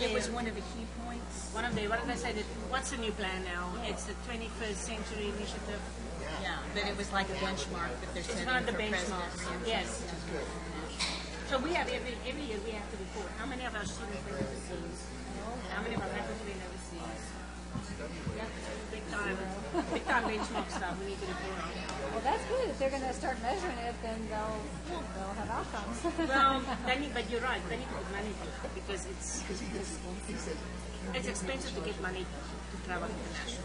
it was one of the key points. What did they say? What's the new plan now? It's the 21st Century Initiative. Yeah, but it was like a benchmark that they're setting It's not the for benchmark. presidents. Yes. So we have every year we have to report how many of our students went overseas, how many of our faculty went overseas. Yeah, big time benchmark stuff we need to report on. Well, that's good. If they're going to start measuring it, then they'll have outcomes. Well, but you're right. They need to put money to it because it's expensive to get money to travel international.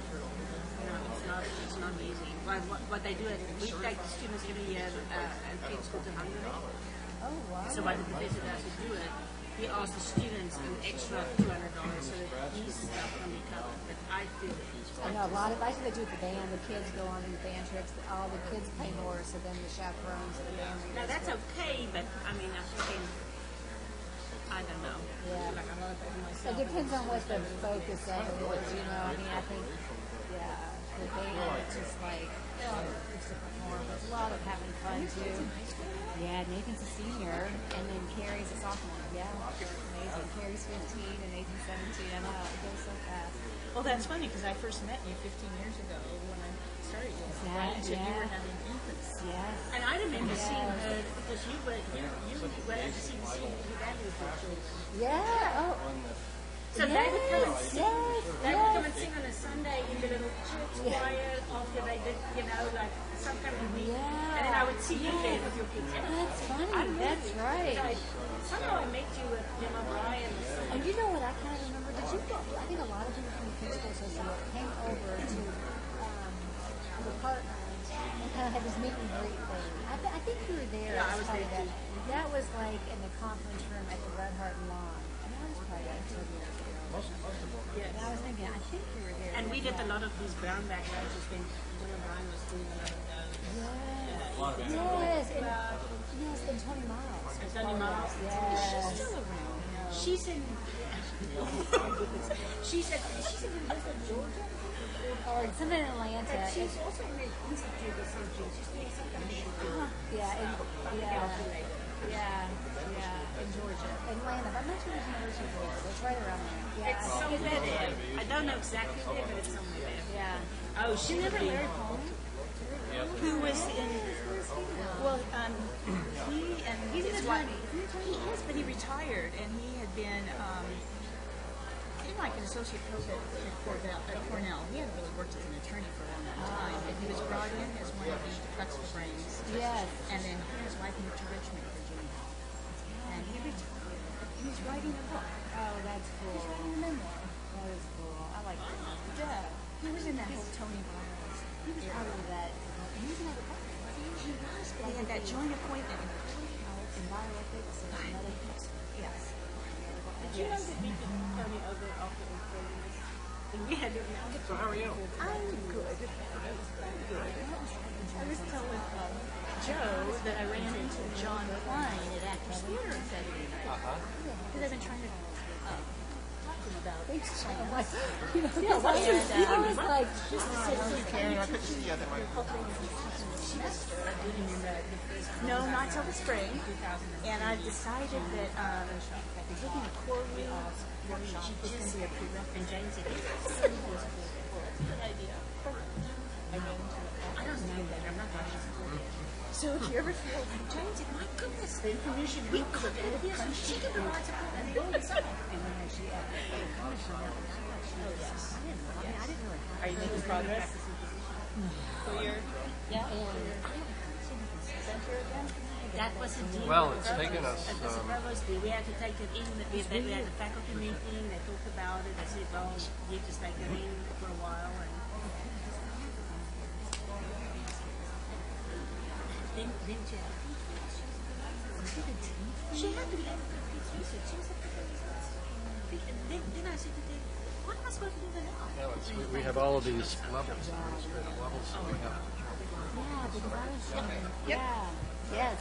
It's not easy. What they do is we take the students every year and take school to Hungary. Oh, wow. So what the professor does to do it, he asks the students an extra $200 so that his stuff can be covered. But I feel I know a lot of. I think they do with the band. The kids go on these band trips. All the kids pay more, so then the chaperones and the band. now that's okay, but I mean I'm thinking I don't know. Yeah. Like I'm not putting It myself. depends on what the focus of it is. You know, I mean, I think, yeah, the band it's just like it's to perform. It's a lot of having fun too. Yeah, Nathan's a senior, and then Carrie's a sophomore. Yeah, amazing. Carrie's 15 and Nathan's 17. I know it goes so fast. Well, that's funny because I first met you 15 years ago when I started you. Right? So you were having infants. Yes. And I remember seeing her because you were at the CBC with Andrew for children. Yeah. Oh. So they would come and sing. Yes, They would come and sing on a Sunday in the little church choir after they did, like some kind of week. Yeah. And then I would see you there with your kids. That's funny. That's right. Somehow I met you with Jim O'Brien or something. And you know what I kind of remember? Did you go? I think a lot of people from the Preschool Association came over to the department and kind of had this meet and greet thing. I think you were there. Yeah, I was part there of that. That was like in the conference room at the Red Heart Lawn. And that was probably like 2 years ago. Yes. And I was thinking, I think you were there. And we did a lot of these brown bag races when Jim O'Brien was doing a lot of those. Yes. Yes, and Tony Miles. And Tony Miles. Yes. She's still around. She's in. she's in University of Georgia. Or something in Atlanta. But she's also in the institute or something. She's doing something. In Georgia. Atlanta. I'm not sure it's University of Georgia. It's right around there. Yeah. It's somewhere there. I don't know exactly where, but it's somewhere there. Yeah. Oh, she never married home. Who was in? Well, he and his wife. He is, but he retired, and he had been like an associate professor at Cornell. He hadn't really worked as an attorney for a long time, and he was brought in as one of the crux brains. Yes. And then he and his wife moved to Richmond, Virginia, and he retired. He's writing a book. Oh, that's cool. He's writing a memoir. That is cool. I like that. Yeah, he was in that whole Tony Miles. He was part of that. He was in that department. He was, but he had that joint appointment in In bioethics and genetics. Yes. Did you know that we could Tony over after employees? And we had it now. So how are you? I'm good. I was telling Joe that I ran into John Klein at Actors Theater on Saturday night. Because I've been trying to talk to him about I'm like, Yeah, I was like, Karen, I couldn't see you at that mic. no, not till the spring. And I've decided that taking a core week workshop is going to be a prerequisite. And James said, Good idea. I don't know that. I'm not rushing. So if you ever feel like, James said, my goodness, the information we got out of this, she could provide support and build this up. And then she oh yes. I didn't know Are you making progress? For your center again? that was a deal. Well, it's taken us, It was a provost deal. We had to take it in. We had the faculty meeting. They talked about it. They said, well, you just take it in for a while. And then she had she had to be able to research. She was a then I said to Dave, what am I supposed to do now? No, we have all of these levels, administrative levels, so we have. yeah, because I was thinking, yeah, yes.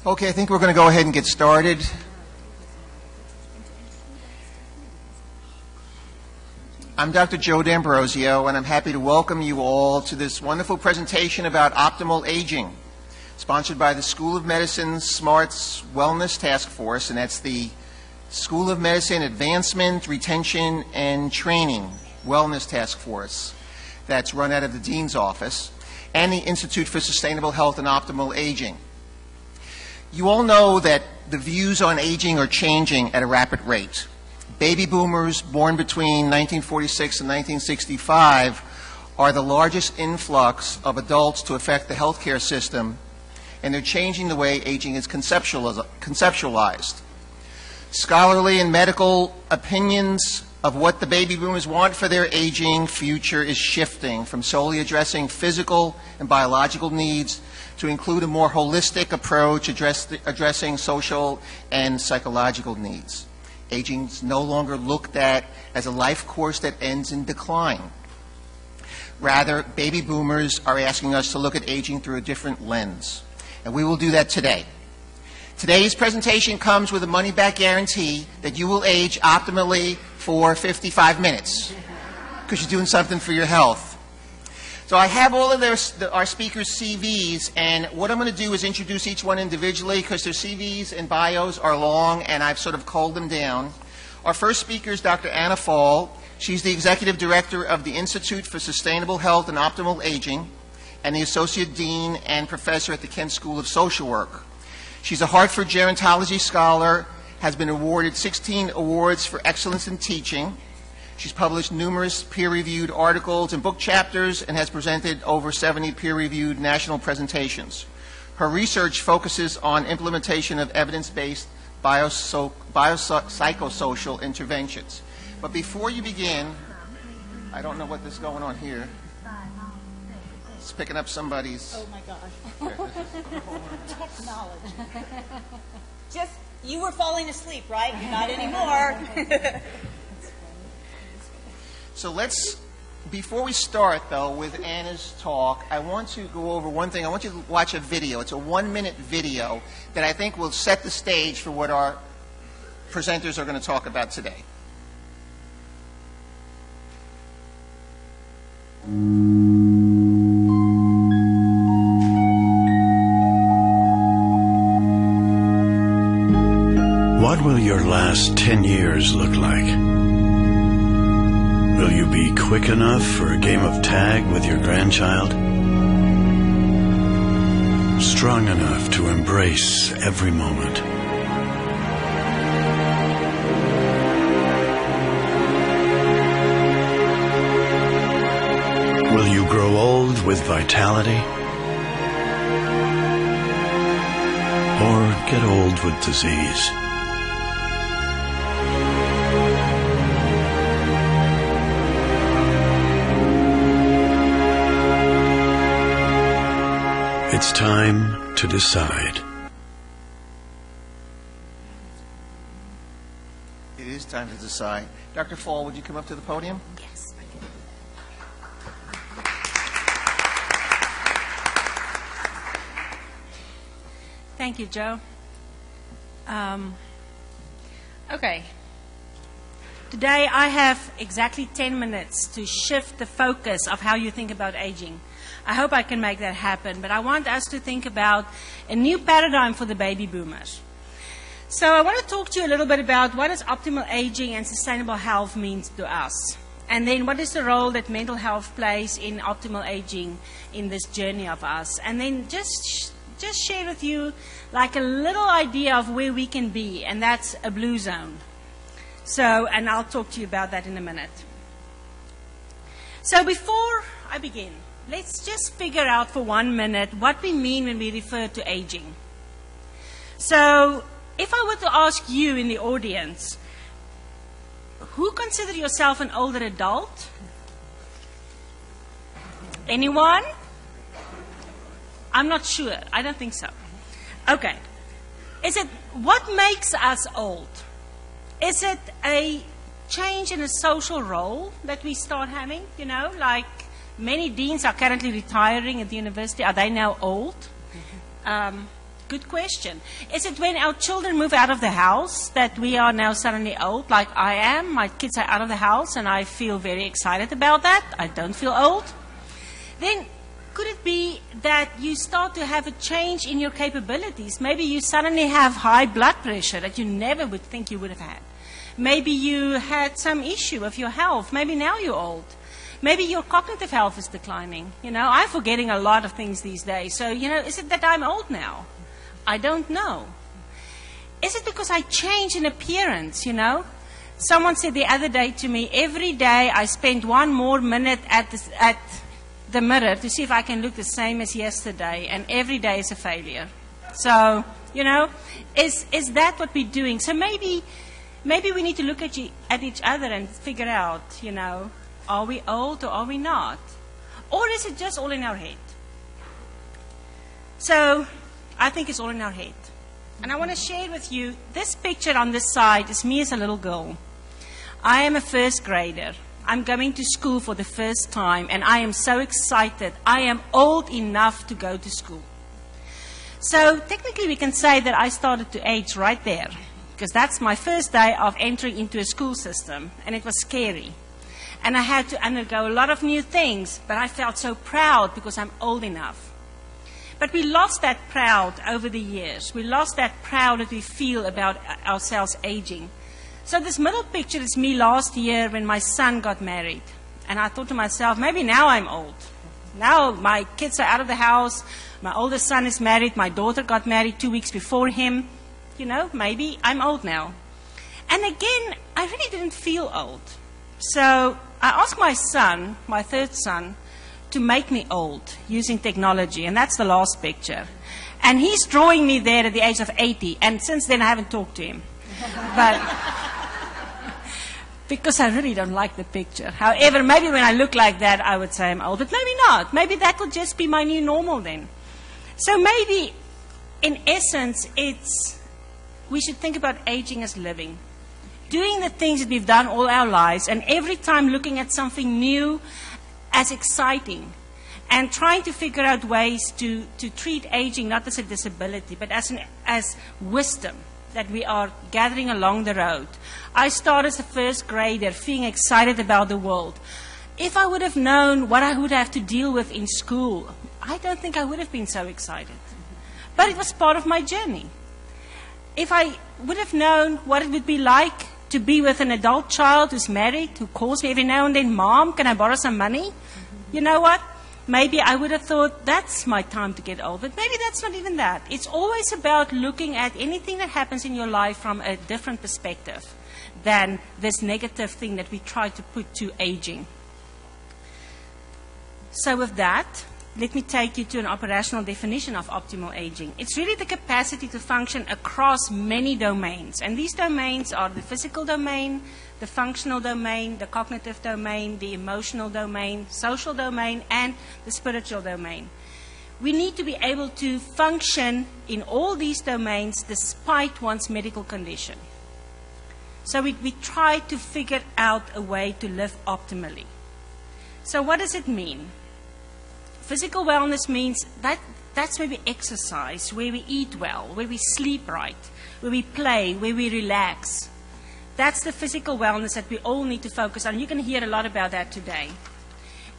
Okay, I think we're going to go ahead and get started. I'm Dr. Joe D'Ambrosio, and I'm happy to welcome you all to this wonderful presentation about optimal aging, sponsored by the School of Medicine's SMARTS Wellness Task Force, and that's the School of Medicine Advancement, Retention, and Training Wellness Task Force that's run out of the Dean's Office, and the Institute for Sustainable Health and Optimal Aging. You all know that the views on aging are changing at a rapid rate. Baby boomers born between 1946 and 1965 are the largest influx of adults to affect the healthcare system, and they're changing the way aging is conceptualized. Scholarly and medical opinions of what the baby boomers want for their aging future is shifting from solely addressing physical and biological needs to include a more holistic approach addressing social and psychological needs. Aging is no longer looked at as a life course that ends in decline. Rather, baby boomers are asking us to look at aging through a different lens, and we will do that today. Today's presentation comes with a money-back guarantee that you will age optimally for 55 minutes because you're doing something for your health. So I have all of our speakers' CVs, and what I'm going to do is introduce each one individually because their CVs and bios are long, and I've sort of culled them down. Our first speaker is Dr. Anna Faul. She's the Executive Director of the Institute for Sustainable Health and Optimal Aging and the Associate Dean and Professor at the Kent School of Social Work. She's a Hartford Gerontology Scholar, has been awarded 16 awards for excellence in teaching. She's published numerous peer-reviewed articles and book chapters and has presented over 70 peer-reviewed national presentations. Her research focuses on implementation of evidence-based biopsychosocial interventions. But before you begin, I don't know what is going on here. It's picking up somebody's... Oh my gosh. Technology. Just, you were falling asleep, right? Not anymore. So before we start, though, with Anna's talk, I want to go over one thing. I want you to watch a video. It's a 1-minute video that I think will set the stage for what our presenters are going to talk about today. What will your last 10 years look like? Will you be quick enough for a game of tag with your grandchild? Strong enough to embrace every moment? Will you grow old with vitality? Or get old with disease? It's time to decide. It is time to decide. Dr. Faul, would you come up to the podium? Yes. Thank you, Joe. Okay. Today I have exactly 10 minutes to shift the focus of how you think about aging. I hope I can make that happen, but I want us to think about a new paradigm for the baby boomers. So I want to talk to you a little bit about what does optimal aging and sustainable health means to us. And then what is the role that mental health plays in optimal aging in this journey of us. And then just share with you like a little idea of where we can be, and that's a blue zone. So, and I'll talk to you about that in a minute. So before I begin, let's just figure out for 1 minute what we mean when we refer to aging. So if I were to ask you in the audience, who consider yourself an older adult? Anyone? I'm not sure. I don't think so. Okay. What makes us old? Is it a change in a social role that we start having? You know, like many deans are currently retiring at the university. Are they now old? good question. Is it when our children move out of the house that we are now suddenly old, like I am? My kids are out of the house, and I feel very excited about that. I don't feel old. Then could it be that you start to have a change in your capabilities? Maybe you suddenly have high blood pressure that you never would think you would have had. Maybe you had some issue with your health. Maybe now you're old. Maybe your cognitive health is declining. I'm forgetting a lot of things these days. So, is it that I'm old now? I don't know. Is it because I change in appearance, Someone said the other day to me, every day I spend 1 more minute at the mirror to see if I can look the same as yesterday, and every day is a failure. So, is that what we're doing? So maybe we need to look at each other and figure out, are we old or are we not? Or is it just all in our head? So, I think it's all in our head. And I want to share with you, this picture on this side is me as a little girl. I am a first grader. I'm going to school for the first time, and I am so excited. I am old enough to go to school. So, technically we can say that I started to age right there, because that's my first day of entering into a school system, and it was scary. And I had to undergo a lot of new things, but I felt so proud because I'm old enough. But we lost that proud over the years. We lost that proud that we feel about ourselves aging. So this middle picture is me last year when my son got married. And I thought to myself, maybe now I'm old. Now my kids are out of the house. My oldest son is married. My daughter got married 2 weeks before him. Maybe I'm old now. And again, I really didn't feel old. So I asked my son, my third son, to make me old using technology. And that's the last picture. And he's drawing me there at the age of 80. And since then, I haven't talked to him. But because I really don't like the picture. However, maybe when I look like that, I would say I'm old. But maybe not. Maybe that will just be my new normal then. So maybe, in essence, we should think about aging as living. Doing the things that we've done all our lives, and every time looking at something new as exciting, and trying to figure out ways to treat aging not as a disability, but as wisdom that we are gathering along the road. I started as a first grader, feeling excited about the world. If I would have known what I would have to deal with in school, I don't think I would have been so excited. But it was part of my journey. If I would have known what it would be like to be with an adult child who's married, who calls me every now and then, Mom, can I borrow some money? You know what? Maybe I would have thought, that's my time to get old. But maybe that's not even that. It's always about looking at anything that happens in your life from a different perspective than this negative thing that we try to put to aging. So with that, let me take you to an operational definition of optimal aging. It's really the capacity to function across many domains. And these domains are the physical domain, the functional domain, the cognitive domain, the emotional domain, social domain, and the spiritual domain. We need to be able to function in all these domains despite one's medical condition. So we try to figure out a way to live optimally. So what does it mean? Physical wellness means that's where we exercise, where we eat well, where we sleep right, where we play, where we relax. That's the physical wellness that we all need to focus on. You can hear a lot about that today.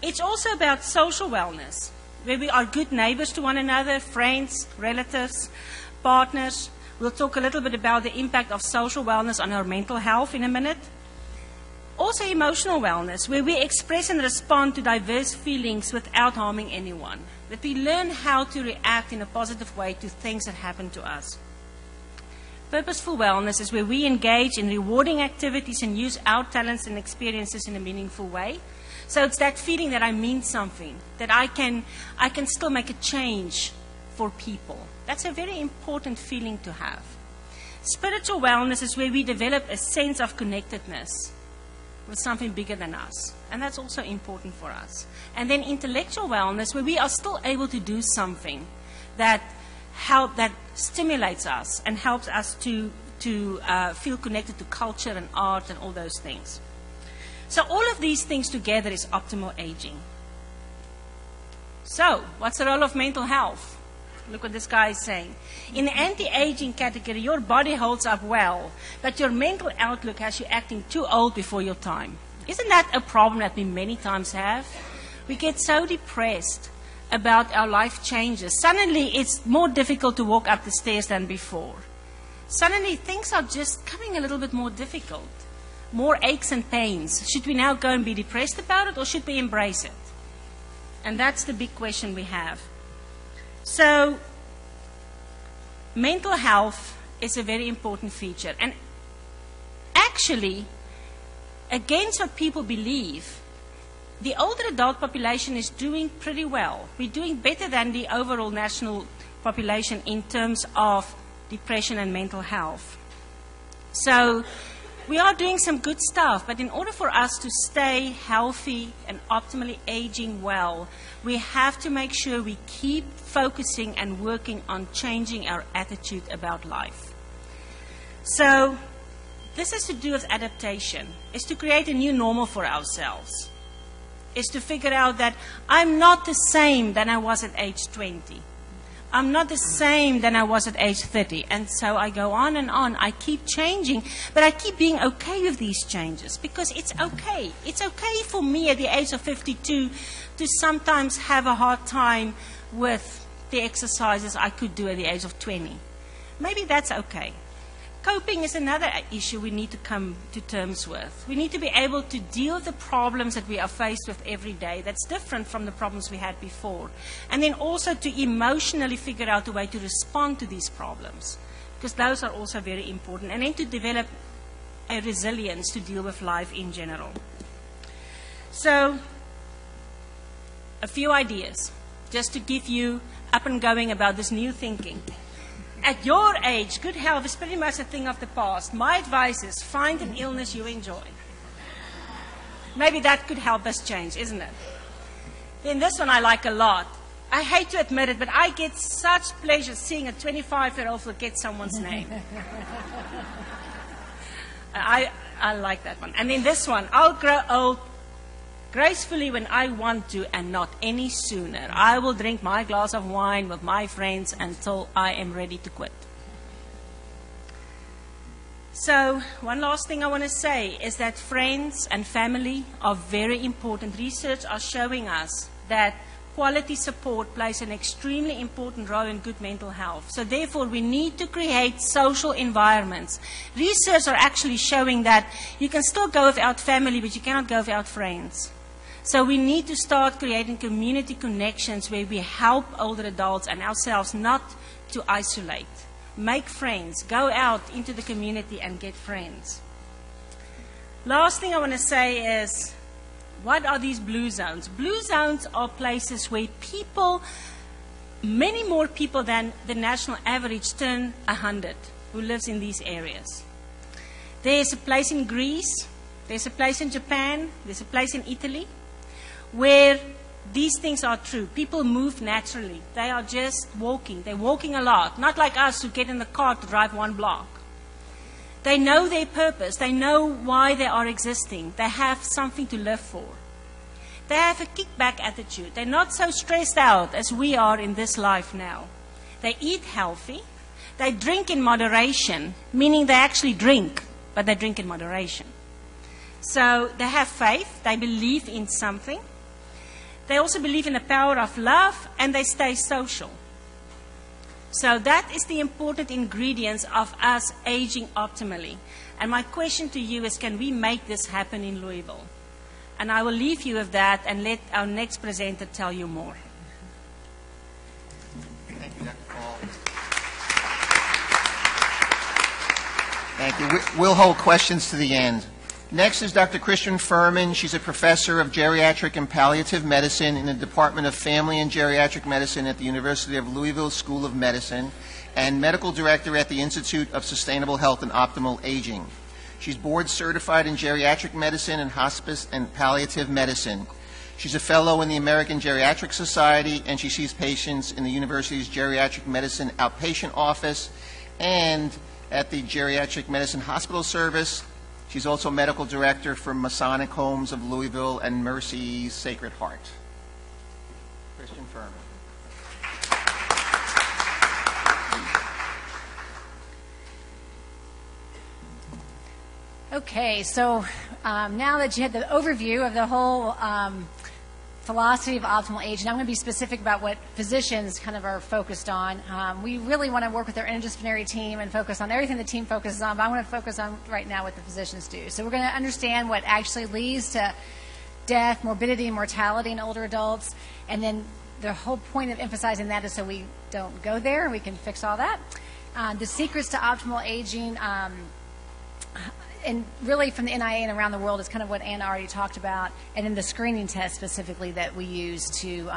It's also about social wellness, where we are good neighbors to one another, friends, relatives, partners. We'll talk a little bit about the impact of social wellness on our mental health in a minute. Also emotional wellness, where we express and respond to diverse feelings without harming anyone. That we learn how to react in a positive way to things that happen to us. Purposeful wellness is where we engage in rewarding activities and use our talents and experiences in a meaningful way. So it's that feeling that I mean something, that I can still make a change for people. That's a very important feeling to have. Spiritual wellness is where we develop a sense of connectedness with something bigger than us. And that's also important for us. And then intellectual wellness, where we are still able to do something that stimulates us and helps us to feel connected to culture and art and all those things. So all of these things together is optimal aging. So, what's the role of mental health? Look what this guy is saying. In the anti-aging category, your body holds up well, but your mental outlook has you acting too old before your time. Isn't that a problem that we many times have? We get so depressed about our life changes. Suddenly, it's more difficult to walk up the stairs than before. Suddenly, things are just coming a little bit more difficult. More aches and pains. Should we now go and be depressed about it, or should we embrace it? And that's the big question we have. So, mental health is a very important feature. And actually, against what people believe, the older adult population is doing pretty well. We're doing better than the overall national population in terms of depression and mental health. So, we are doing some good stuff, but in order for us to stay healthy and optimally aging well, we have to make sure we keep focusing and working on changing our attitude about life. So, this has to do with adaptation. It's to create a new normal for ourselves. It's to figure out that I'm not the same than I was at age 20. I'm not the same than I was at age 30. And so I go on and on. I keep changing, but I keep being okay with these changes because it's okay. It's okay for me at the age of 52 to sometimes have a hard time with the exercises I could do at the age of 20. Maybe that's okay. Coping is another issue we need to come to terms with. We need to be able to deal with the problems that we are faced with every day that's different from the problems we had before. And then also to emotionally figure out a way to respond to these problems, because those are also very important. And then to develop a resilience to deal with life in general. So, a few ideas, just to give you up and going about this new thinking. At your age, good health is pretty much a thing of the past. My advice is find an illness you enjoy. Maybe that could help us change, isn't it? Then this one I like a lot. I hate to admit it, but I get such pleasure seeing a 25-year-old forget someone's name. I like that one. And then this one, I'll grow old gracefully when I want to and not any sooner. I will drink my glass of wine with my friends until I am ready to quit. So, one last thing I want to say is that friends and family are very important. Research are showing us that quality support plays an extremely important role in good mental health. So therefore, we need to create social environments. Research are actually showing that you can still go without family, but you cannot go without friends. So we need to start creating community connections where we help older adults and ourselves not to isolate. Make friends. Go out into the community and get friends. Last thing I want to say is, what are these blue zones? Blue zones are places where people, many more people than the national average, turn 100 who lives in these areas. There's a place in Greece, there's a place in Japan, there's a place in Italy, where these things are true. People move naturally. They are just walking. They're walking a lot. Not like us who get in the car to drive one block. They know their purpose. They know why they are existing. They have something to live for. They have a kickback attitude. They're not so stressed out as we are in this life now. They eat healthy. They drink in moderation, meaning they actually drink, but they drink in moderation. So they have faith. They believe in something. They also believe in the power of love, and they stay social. So that is the important ingredients of us aging optimally. And my question to you is, can we make this happen in Louisville? And I will leave you with that and let our next presenter tell you more. Thank you, Dr. Faul. Thank you. We'll hold questions to the end. Next is Dr. Christian Furman. She's a professor of geriatric and palliative medicine in the Department of Family and Geriatric Medicine at the University of Louisville School of Medicine and medical director at the Institute of Sustainable Health and Optimal Aging. She's board certified in geriatric medicine and hospice and palliative medicine. She's a fellow in the American Geriatric Society, and she sees patients in the university's geriatric medicine outpatient office and at the Geriatric Medicine Hospital Service. She's also medical director for Masonic Homes of Louisville and Mercy's Sacred Heart. Christian Furman. Okay, so now that you had the overview of the whole philosophy of optimal aging, I'm going to be specific about what physicians kind of are focused on. We really want to work with our interdisciplinary team and focus on everything the team focuses on, but I want to focus on right now what the physicians do. So we're going to understand what actually leads to death, morbidity, and mortality in older adults, and then the whole point of emphasizing that is so we don't go there and we can fix all that. The secrets to optimal aging, and really from the NIA and around the world is kind of what Anna already talked about, and then the screening test specifically that we use to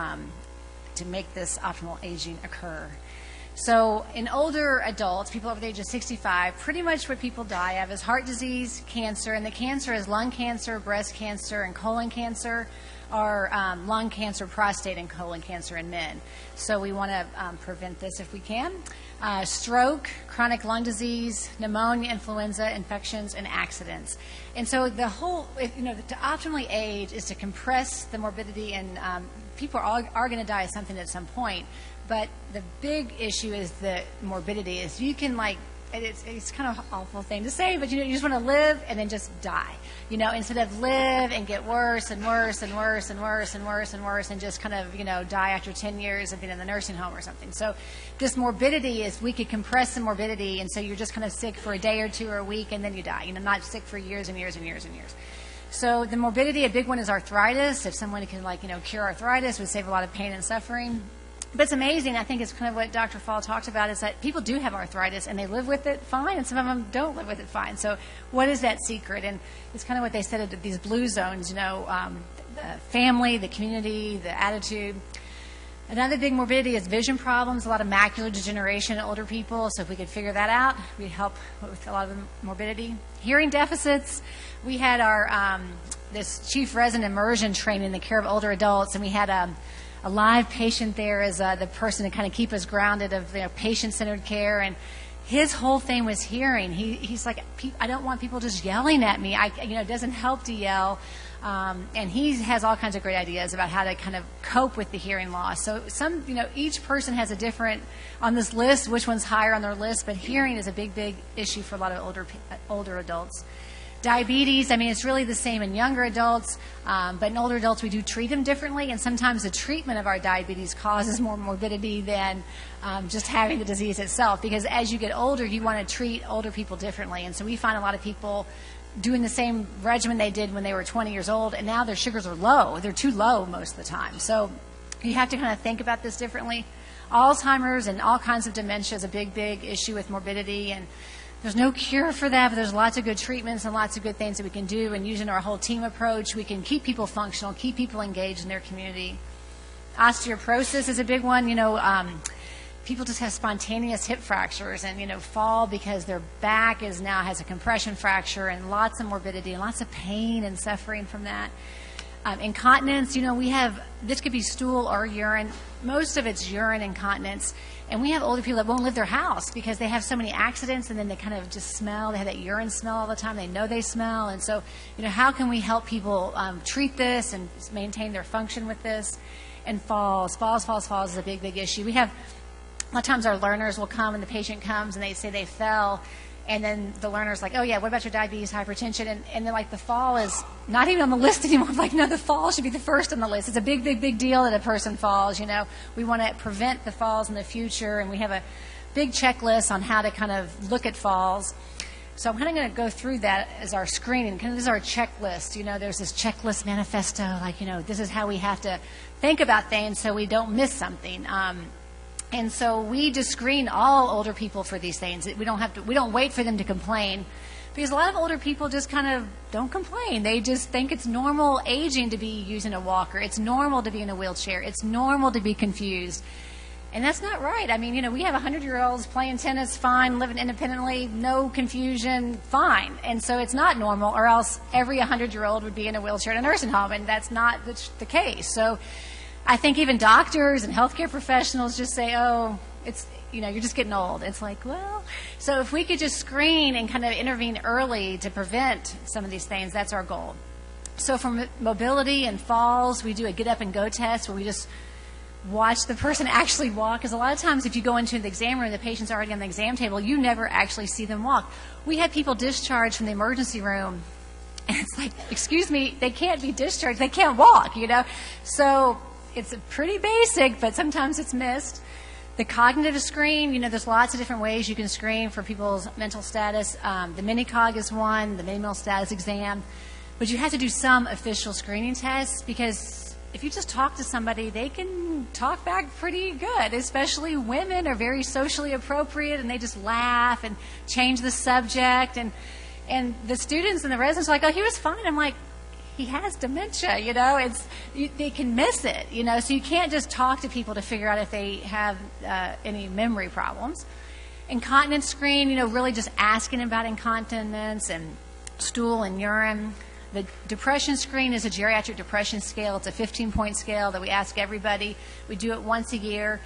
make this optimal aging occur. So in older adults, people over the age of 65, pretty much what people die of is heart disease, cancer, and the cancer is lung cancer, breast cancer, and colon cancer, or lung cancer, prostate, and colon cancer in men. So we want to prevent this if we can. Stroke, chronic lung disease, pneumonia, influenza, infections, and accidents. And so the whole, to optimally age is to compress the morbidity, and people are going to die of something at some point. But the big issue is the morbidity. Is you can it's kind of an awful thing to say, but you just want to live and then just die. Instead of live and get worse and worse and worse and worse and worse and worse and just kind of die after 10 years of being in the nursing home or something. So this morbidity is we could compress the morbidity, and so you're just kind of sick for a day or two or a week and then you die. Not sick for years and years and years and years. So the morbidity, a big one is arthritis. If someone can cure arthritis, would save a lot of pain and suffering. But it's amazing, I think it's kind of what Dr. Faul talked about, is that people do have arthritis and they live with it fine, and some of them don't live with it fine. So what is that secret? And it's kind of what they said at these blue zones, the family, the community, the attitude. Another big morbidity is vision problems, a lot of macular degeneration in older people. So if we could figure that out, we'd help with a lot of the morbidity. Hearing deficits. We had our this chief resident immersion training in the care of older adults, and we had a live patient there as the person to kind of keep us grounded of patient-centered care, and his whole thing was hearing. He's like, I don't want people just yelling at me. It doesn't help to yell, and he has all kinds of great ideas about how to kind of cope with the hearing loss. So each person has a different on this list, which one's higher on their list, but hearing is a big issue for a lot of older adults. Diabetes, it's really the same in younger adults, but in older adults we do treat them differently, and sometimes the treatment of our diabetes causes more morbidity than just having the disease itself, because as you get older, you want to treat older people differently. And so we find a lot of people doing the same regimen they did when they were 20 years old, and now their sugars are low. They're too low most of the time. So you have to kind of think about this differently. Alzheimer's and all kinds of dementia is a big issue with morbidity, and there's no cure for that, but there's lots of good treatments and lots of good things that we can do. And using our whole team approach, we can keep people functional, keep people engaged in their community. Osteoporosis is a big one. People just have spontaneous hip fractures and, fall because their back now has a compression fracture, and lots of morbidity and lots of pain and suffering from that. Incontinence, this could be stool or urine. Most of it's urine incontinence. And we have older people that won't leave their house because they have so many accidents, and then they kind of just smell. They have that urine smell all the time. They know they smell. And so, how can we help people treat this and maintain their function with this? And falls is a big issue. We have, a lot of times our learners will come and the patient comes and they say they fell. And then the learner's like, oh, yeah, what about your diabetes, hypertension? And then, the fall is not even on the list anymore. No, the fall should be the first on the list. It's a big deal that a person falls, We want to prevent the falls in the future, and we have a big checklist on how to kind of look at falls. So I'm kind of going to go through that as our screening. This is our checklist. There's this checklist manifesto, this is how we have to think about things so we don't miss something. And so we just screen all older people for these things. We don't wait for them to complain, because a lot of older people just kind of don't complain. They just think it's normal aging to be using a walker. It's normal to be in a wheelchair. It's normal to be confused. And that's not right. We have 100-year-olds playing tennis, fine, living independently, no confusion, fine. And so it's not normal, or else every 100-year-old would be in a wheelchair in a nursing home, and that's not the case. So I think even doctors and healthcare professionals just say, oh, it's, you're just getting old. It's like, well, so if we could just screen and kind of intervene early to prevent some of these things, that's our goal. So for mobility and falls, we do a get up and go test where we just watch the person actually walk, because a lot of times if you go into the exam room, the patient's already on the exam table, you never actually see them walk. We had people discharged from the emergency room, and it's like, excuse me, they can't be discharged, they can't walk, you know. So it's pretty basic, but sometimes it's missed. The cognitive screen, you know, there's lots of different ways you can screen for people's mental status. The mini-cog is one, the mini-mental status exam. But you have to do some official screening tests, because if you just talk to somebody, they can talk back pretty good, especially women are very socially appropriate, and they just laugh and change the subject. And the students and the residents are like, oh, he was fine. I'm like, he has dementia, you know. They can miss it, you know. So you can't just talk to people to figure out if they have any memory problems. Incontinence screen, you know, really just asking about incontinence and stool and urine. The depression screen is a geriatric depression scale. It's a 15-point scale that we ask everybody. We do it once a year.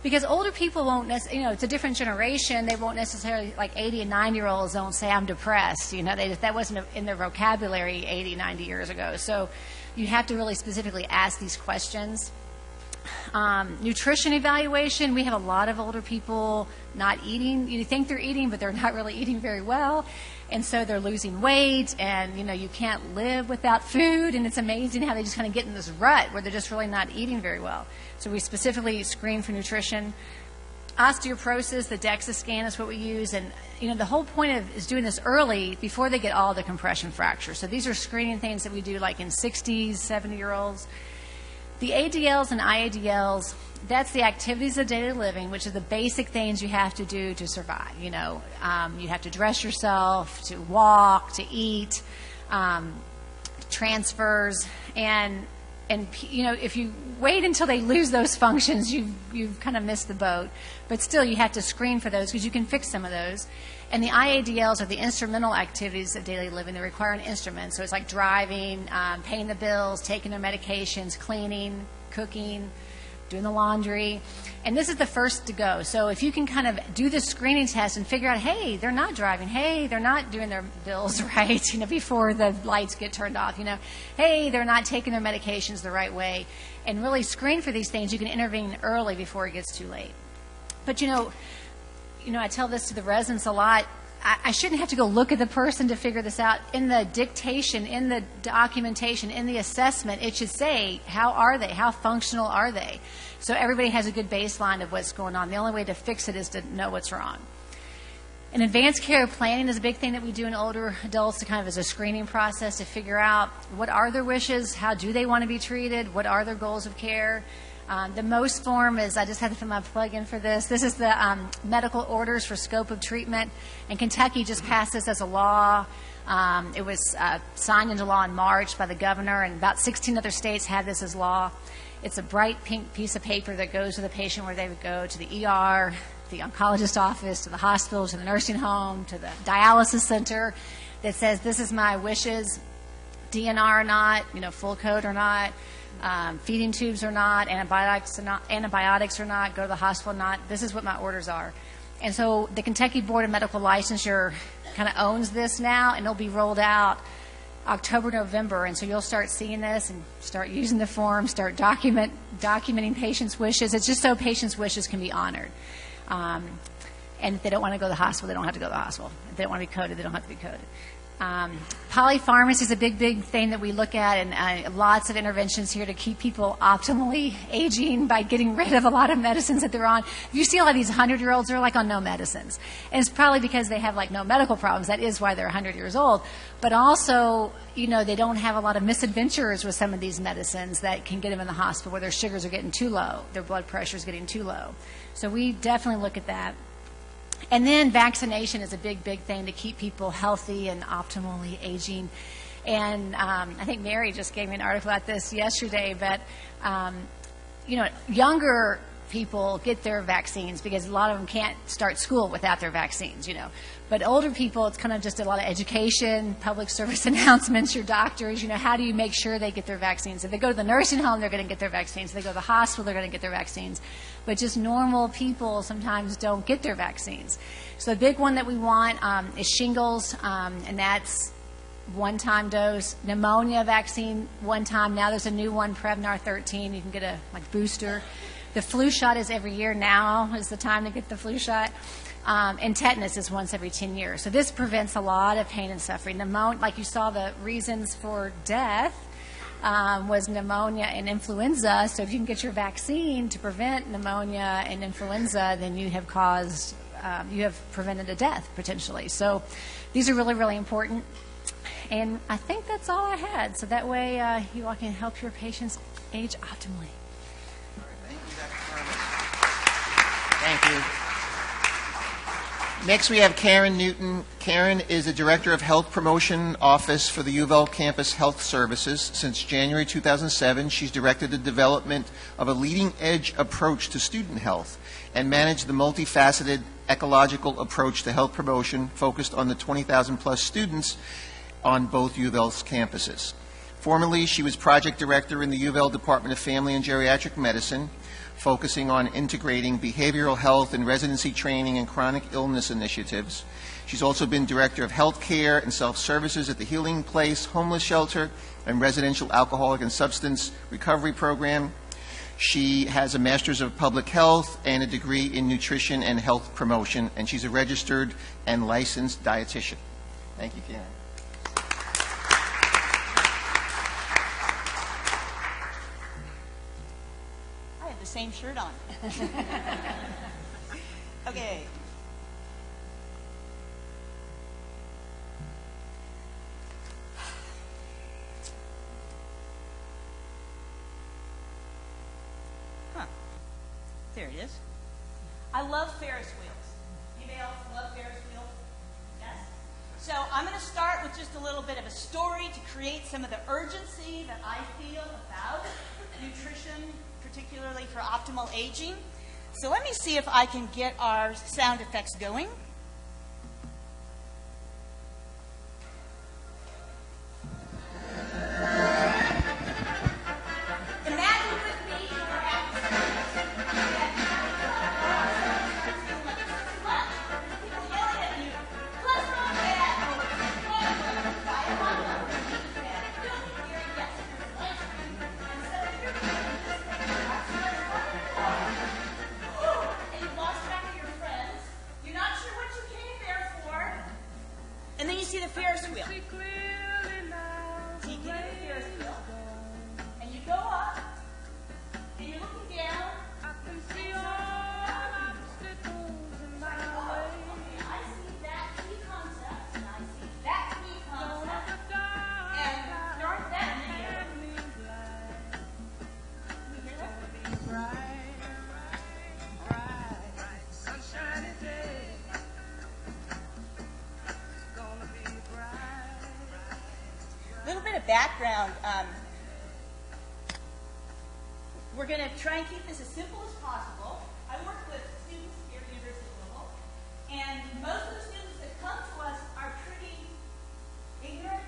Because older people won't necessarily, you know, it's a different generation. They won't necessarily, like 80 and 90-year-olds don't say, I'm depressed. You know, that wasn't in their vocabulary 80, 90 years ago. So you have to really specifically ask these questions. Nutrition evaluation, we have a lot of older people not eating. You think they're eating, but they're not really eating very well. And so they're losing weight, and, you know, you can't live without food. And it's amazing how they just kind of get in this rut where they're just really not eating very well. So we specifically screen for nutrition. Osteoporosis, the DEXA scan is what we use. And, you know, the whole point is doing this early before they get all the compression fractures. So these are screening things that we do like in 60s, 70-year-olds. The ADLs and IADLs, that's the activities of daily living, which are the basic things you have to do to survive. You know, you have to dress yourself, to walk, to eat, transfers, and you know, if you wait until they lose those functions, you've kind of missed the boat. But still, you have to screen for those because you can fix some of those. And the IADLs are the instrumental activities of daily living. They require an instrument. So it's like driving, paying the bills, taking their medications, cleaning, cooking, doing the laundry. And this is the first to go. So if you can kind of do this screening test and figure out, hey, they're not driving. Hey, they're not doing their bills right, you know, before the lights get turned off, you know. Hey, they're not taking their medications the right way. And really screen for these things. You can intervene early before it gets too late. But, you know, I tell this to the residents a lot. I shouldn't have to go look at the person to figure this out. In the dictation, in the documentation, in the assessment, it should say, how are they? How functional are they? So everybody has a good baseline of what's going on. The only way to fix it is to know what's wrong. And advanced care planning is a big thing that we do in older adults to kind of as a screening process to figure out what are their wishes, how do they want to be treated, what are their goals of care. The MOST form is, I just had to put my plug in for this. This is the medical orders for scope of treatment. And Kentucky just passed this as a law. It was signed into law in March by the governor, and about 16 other states have this as law. It's a bright pink piece of paper that goes to the patient where they would go to the ER, the oncologist office, to the hospital, to the nursing home, to the dialysis center, that says, this is my wishes, DNR or not, you know, full code or not. Feeding tubes or not, antibiotics or not, go to the hospital or not. This is what my orders are. And so the Kentucky Board of Medical Licensure kind of owns this now, and it'll be rolled out October, November. And so you'll start seeing this and start using the form, start documenting patients' wishes. It's just so patients' wishes can be honored. And if they don't want to go to the hospital, they don't have to go to the hospital. If they don't want to be coded, they don't have to be coded. Polypharmacy is a big thing that we look at, and lots of interventions here to keep people optimally aging by getting rid of a lot of medicines that they're on. If you see a lot of these 100-year-olds, they're like on no medicines. And it's probably because they have like no medical problems. That is why they're 100 years old. But also, you know, they don't have a lot of misadventures with some of these medicines that can get them in the hospital where their sugars are getting too low, their blood pressure is getting too low. So we definitely look at that. And then vaccination is a big thing to keep people healthy and optimally aging. And I think Mary just gave me an article about this yesterday, but, you know, younger people get their vaccines because a lot of them can't start school without their vaccines, you know. But older people, it's kind of just a lot of education, public service announcements, your doctors, you know, how do you make sure they get their vaccines? If they go to the nursing home, they're going to get their vaccines. If they go to the hospital, they're going to get their vaccines. But just normal people sometimes don't get their vaccines. So the big one that we want is shingles, and that's one-time dose. Pneumonia vaccine, one time. Now there's a new one, Prevnar 13. You can get a booster. The flu shot is every year. Now is the time to get the flu shot. And tetanus is once every 10 years. So this prevents a lot of pain and suffering. Pneumonia, like you saw, the reasons for death was pneumonia and influenza. So if you can get your vaccine to prevent pneumonia and influenza, then you have prevented a death potentially. So these are really, really important. And I think that's all I had. So that way you all can help your patients age optimally. Thank you, Dr. Furman. Thank you. Next, we have Karen Newton. Karen is the Director of Health Promotion Office for the U of L Campus Health Services. Since January 2007, she's directed the development of a leading-edge approach to student health and managed the multifaceted ecological approach to health promotion focused on the 20,000-plus students on both U of L's campuses. Formerly, she was Project Director in the U of L Department of Family and Geriatric Medicine, focusing on integrating behavioral health and residency training and chronic illness initiatives. She's also been Director of Health Care and Self-Services at the Healing Place Homeless Shelter and Residential Alcoholic and Substance Recovery Program. She has a Master's of Public Health and a degree in Nutrition and Health Promotion, and she's a registered and licensed dietitian. Thank you, Karen. Same shirt on. Okay. There it is. I love Ferris wheels. Anybody else love Ferris wheels? Yes? So I'm going to start with just a little bit of a story to create some of the urgency that I feel about nutrition, particularly for optimal aging. So let me see if I can get our sound effects going. Imagine with me you're at the circus. People yelling at you, cholesterol bad, buy a hot dog, cheese bad, don't eat dairy, yes, there's ice cream. And so you're doing this thing, and you lost track of your friends. You're not sure what you came there for. And then you see the Ferris wheel. So you get in the Ferris wheel, and you go up, and you're looking down. I see that key concept, and I see that key concept, and there aren't that many of them. You hear that? A little bit of background. We're going to try and keep this as simple as possible. I work with students here at the University of Louisville, and most of the students that come to us are pretty ignorant.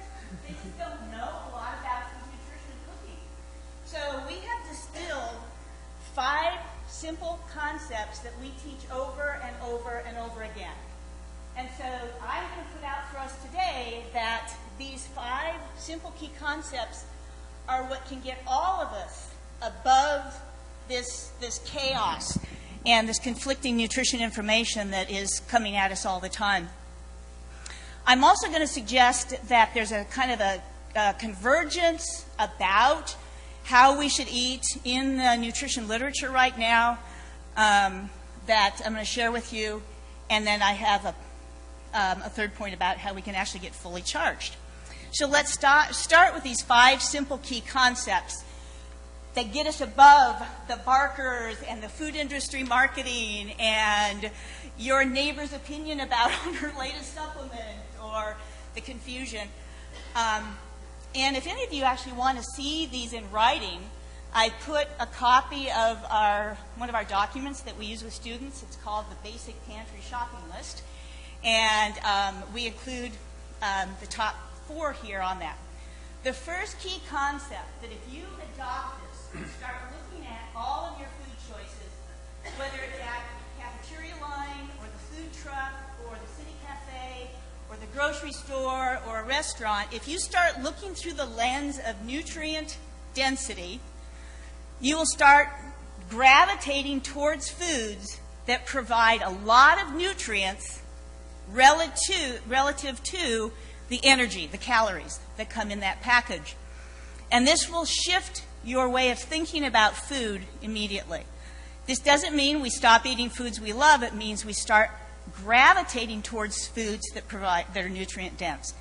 They just don't know a lot about food, nutrition, and cooking. So we have distilled 5 simple concepts that we teach over and over and over again. And so I'm going to put out for us today that these 5 simple key concepts are what can get all of us above this chaos and this conflicting nutrition information that is coming at us all the time. I'm also going to suggest that there's a kind of a convergence about how we should eat in the nutrition literature right now that I'm going to share with you. And then I have a third point about how we can actually get fully charged. So let's start with these 5 simple key concepts that get us above the barkers and the food industry marketing and your neighbor's opinion about her latest supplement or the confusion. And if any of you actually want to see these in writing, I put a copy of one of our documents that we use with students. It's called the Basic Pantry Shopping List. And we include the top 4 here on that. The first key concept that if you adopt this and start looking at all of your food choices, whether it's at the cafeteria line or the food truck or the city cafe or the grocery grocery store or a restaurant, if you start looking through the lens of nutrient density, you will start gravitating towards foods that provide a lot of nutrients relative to the energy, the calories that come in that package. And this will shift your way of thinking about food immediately. This doesn't mean we stop eating foods we love. It means we start gravitating towards foods that are nutrient dense.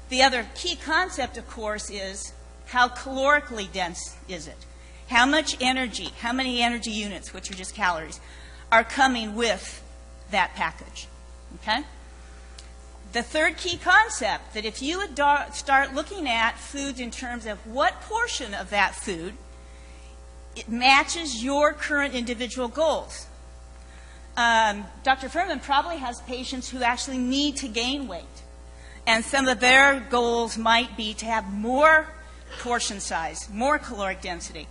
The other key concept, of course, is how calorically dense is it? How much energy, how many energy units, which are just calories, are coming with that package? Okay? The third key concept, that if you start looking at foods in terms of what portion of that food it matches your current individual goals. Dr. Furman probably has patients who actually need to gain weight. And some of their goals might be to have more portion size, more caloric density.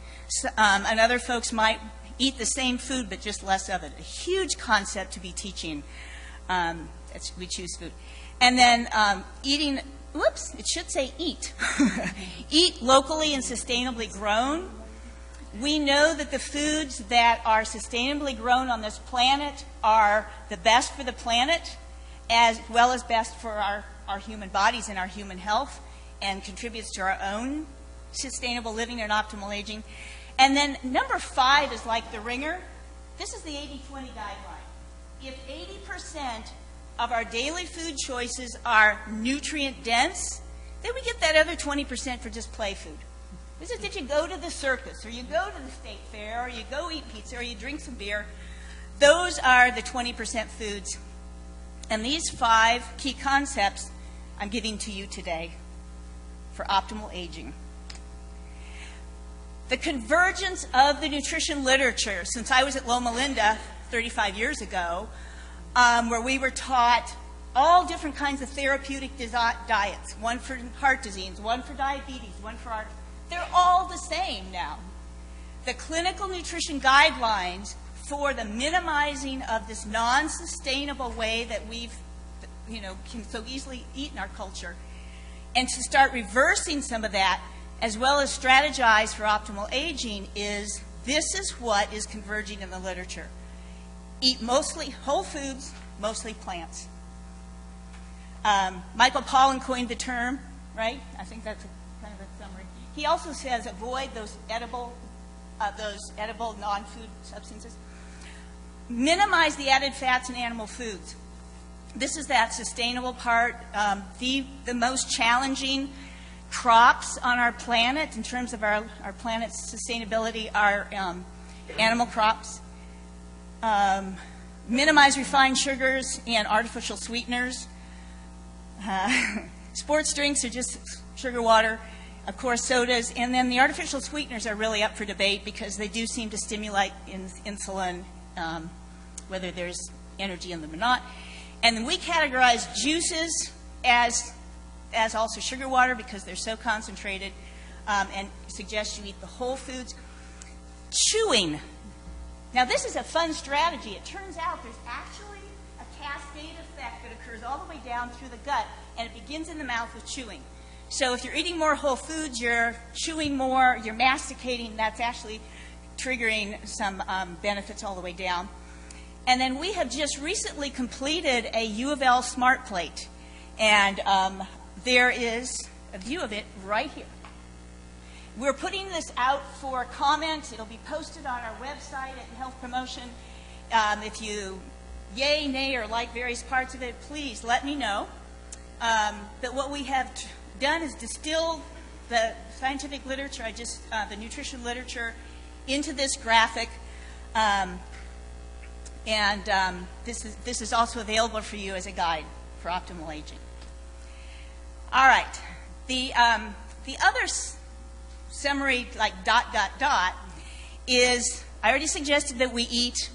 And other folks might eat the same food but just less of it. A huge concept to be teaching as we choose food. And then eating, whoops, it should say eat. Eat locally and sustainably grown. We know that the foods that are sustainably grown on this planet are the best for the planet as well as best for our human bodies and our human health, and contributes to our own sustainable living and optimal aging. And then number 5 is like the ringer. This is the 80-20 guideline. If 80% of our daily food choices are nutrient dense, then we get that other 20% for just play food. This is if you go to the circus, or you go to the state fair, or you go eat pizza, or you drink some beer. Those are the 20% foods. And these 5 key concepts I'm giving to you today for optimal aging. The convergence of the nutrition literature, since I was at Loma Linda 35 years ago, where we were taught all different kinds of therapeutic diets, one for heart disease, one for diabetes, one for art. They're all the same now. The clinical nutrition guidelines for the minimizing of this non-sustainable way that we've, can so easily eat in our culture, and to start reversing some of that, as well as strategize for optimal aging, this is what is converging in the literature. Eat mostly whole foods, mostly plants. Michael Pollan coined the term, right? I think that's kind of a summary. He also says avoid those edible non-food substances. Minimize the added fats in animal foods. This is that sustainable part. The most challenging crops on our planet in terms of our planet's sustainability are animal crops. Minimize refined sugars and artificial sweeteners. Sports drinks are just sugar water. Of course, sodas. And then the artificial sweeteners are really up for debate because they do seem to stimulate insulin, whether there's energy in them or not. And then we categorize juices as also sugar water because they're so concentrated, and suggest you eat the whole foods. Chewing. Now, this is a fun strategy. It turns out there's actually a cascade effect that occurs all the way down through the gut, and it begins in the mouth with chewing. So if you're eating more whole foods, you're chewing more, you're masticating, that's actually triggering some benefits all the way down. And then we have just recently completed a U of L Smart Plate, and there is a view of it right here. We're putting this out for comment. It'll be posted on our website at Health Promotion. If you yay, nay, or like various parts of it, please let me know. But what we have done is distill the scientific literature, the nutrition literature, into this graphic. This is also available for you as a guide for optimal aging. All right. The other summary, like ... is I already suggested that we eat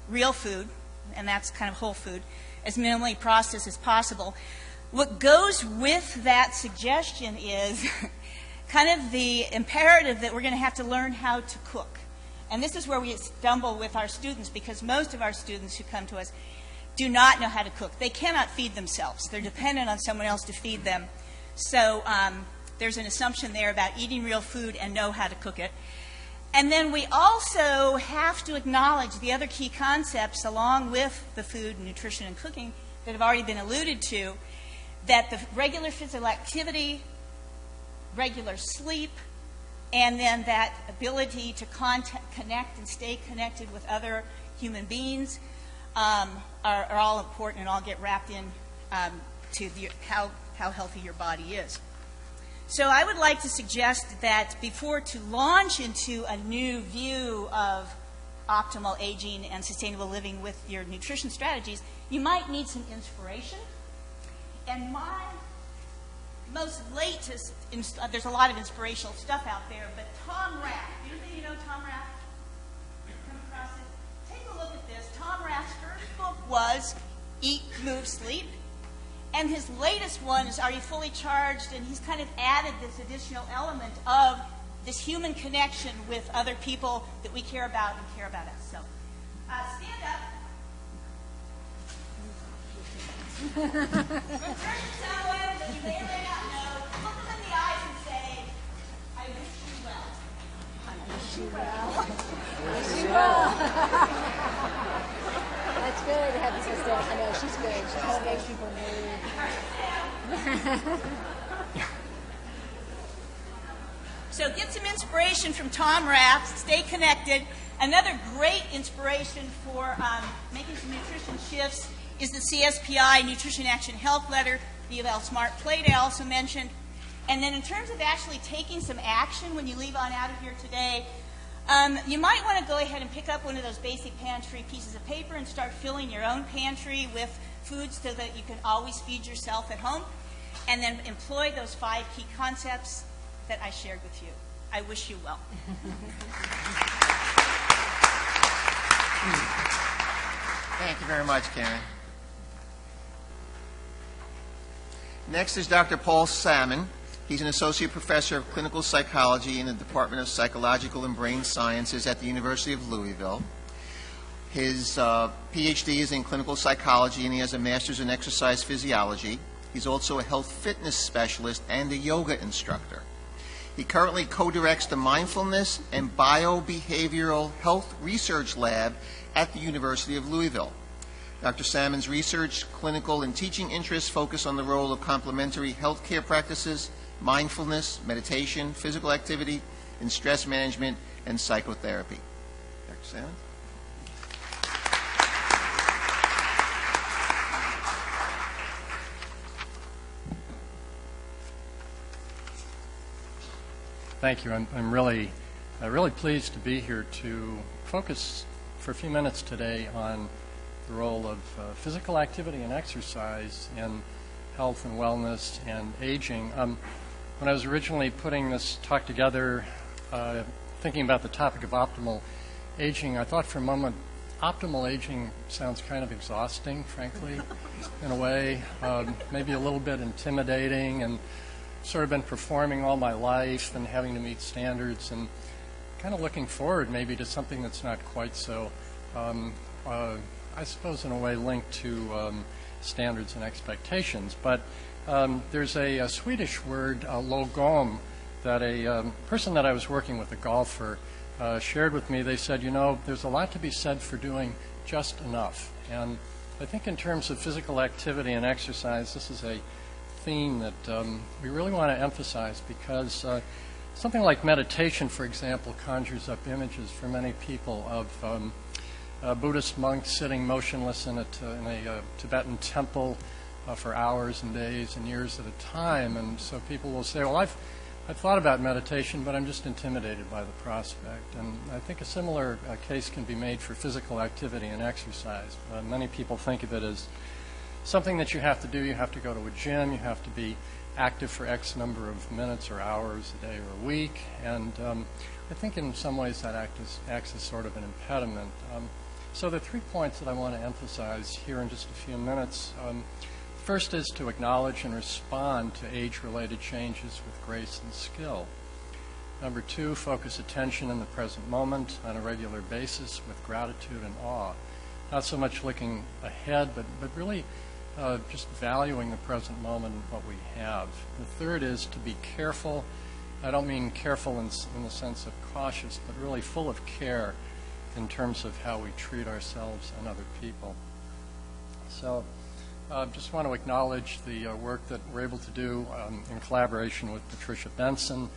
real food, and that's kind of whole food, as minimally processed as possible. What goes with that suggestion is kind of the imperative that we're going to have to learn how to cook. And this is where we stumble with our students, because most of our students who come to us do not know how to cook. They cannot feed themselves. They're dependent on someone else to feed them. So there's an assumption there about eating real food and know how to cook it. And then we also have to acknowledge the other key concepts along with the food, nutrition, and cooking that have already been alluded to, that the regular physical activity, regular sleep, and then that ability to connect and stay connected with other human beings are all important and all get wrapped in to how healthy your body is. So I would like to suggest that to launch into a new view of optimal aging and sustainable living with your nutrition strategies, you might need some inspiration. And my most latest, there's a lot of inspirational stuff out there, but Tom Rath, do you know Tom Rath? Come across it? Take a look at this. Tom Rath's first book was Eat, Move, Sleep. And his latest one is Are You Fully Charged? And he's kind of added this additional element of this human connection with other people that we care about and care about us. So stand up. Turn to someone that you may or may not know. Look them in the eyes and say, I wish you well. I wish you well. Wish you well. That's good. To have this sister. I know she's good. She kind of makes people move. So get some inspiration from Tom Rath. Stay connected. Another great inspiration for making some nutrition shifts is the CSPI Nutrition Action Health Letter, the U of L Smart Plate I also mentioned. And then in terms of actually taking some action when you leave on out of here today, you might want to go ahead and pick up one of those basic pantry pieces of paper and start filling your own pantry with foods so that you can always feed yourself at home. And then employ those 5 key concepts that I shared with you. I wish you well. Thank you very much, Karen. Next is Dr. Paul Salmon. He's an associate professor of clinical psychology in the Department of Psychological and Brain Sciences at the University of Louisville. His PhD is in clinical psychology, and he has a master's in exercise physiology. He's also a health fitness specialist and a yoga instructor. He currently co-directs the Mindfulness and Biobehavioral Health Research Lab at the University of Louisville. Dr. Salmon's research, clinical, and teaching interests focus on the role of complementary healthcare practices, mindfulness, meditation, physical activity, in stress management, and psychotherapy. Dr. Salmon? Thank you. I'm really pleased to be here to focus for a few minutes today on the role of physical activity and exercise in health and wellness and aging. When I was originally putting this talk together, thinking about the topic of optimal aging, I thought for a moment, optimal aging sounds kind of exhausting, frankly, in a way, maybe a little bit intimidating, and sort of been performing all my life and having to meet standards and kind of looking forward maybe to something that's not quite so, I suppose in a way linked to standards and expectations. But there's a Swedish word, lagom, that a person that I was working with, a golfer, shared with me. They said, you know, there's a lot to be said for doing just enough. And I think in terms of physical activity and exercise, this is a theme that we really want to emphasize, because something like meditation, for example, conjures up images for many people of Buddhist monks sitting motionless in a Tibetan temple for hours and days and years at a time. And so people will say, well, I've thought about meditation, but I'm just intimidated by the prospect. And I think a similar case can be made for physical activity and exercise. Many people think of it as something that you have to do. You have to go to a gym. You have to be active for X number of minutes or hours a day or a week. And I think in some ways that acts as sort of an impediment. So the 3 points that I want to emphasize here in just a few minutes. First is to acknowledge and respond to age-related changes with grace and skill. Number 2, focus attention in the present moment on a regular basis with gratitude and awe. not so much looking ahead, but really just valuing the present moment and what we have. The third is to be careful. I don't mean careful in the sense of cautious, but really full of care in terms of how we treat ourselves and other people. So just want to acknowledge the work that we're able to do in collaboration with Patricia Benson